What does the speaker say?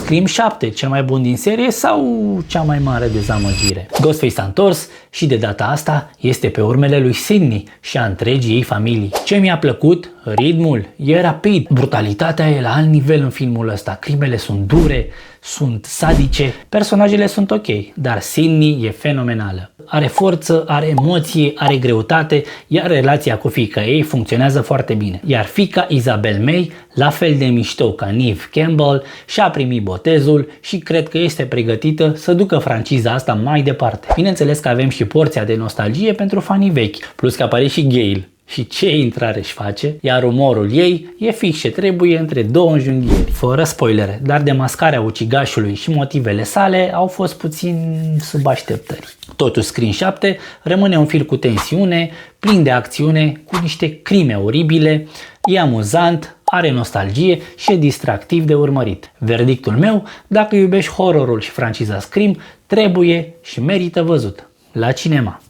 Scream 7, cel mai bun din serie sau cea mai mare dezamăgire? Ghostface s-a întors și de data asta este pe urmele lui Sidney și a întregii ei familii. Ce mi-a plăcut? Ritmul e rapid, brutalitatea e la alt nivel în filmul ăsta, crimele sunt dure, sunt sadice, personajele sunt ok, dar Sidney e fenomenală. Are forță, are emoție, are greutate, iar relația cu fiica ei funcționează foarte bine. Iar fiica Isabel May, la fel de mișto ca Neve Campbell, și-a primit botezul și cred că este pregătită să ducă franciza asta mai departe. Bineînțeles că avem și porția de nostalgie pentru fanii vechi, plus că apare și Gale. Și ce intrare își face, iar umorul ei e fix ce trebuie între două înjunghieri. Fără spoilere, dar demascarea ucigașului și motivele sale au fost puțin sub așteptări. Totuși Scream 7 rămâne un film cu tensiune, plin de acțiune, cu niște crime oribile, e amuzant, are nostalgie și e distractiv de urmărit. Verdictul meu, dacă iubești horrorul și franciza Scream, trebuie și merită văzut la cinema.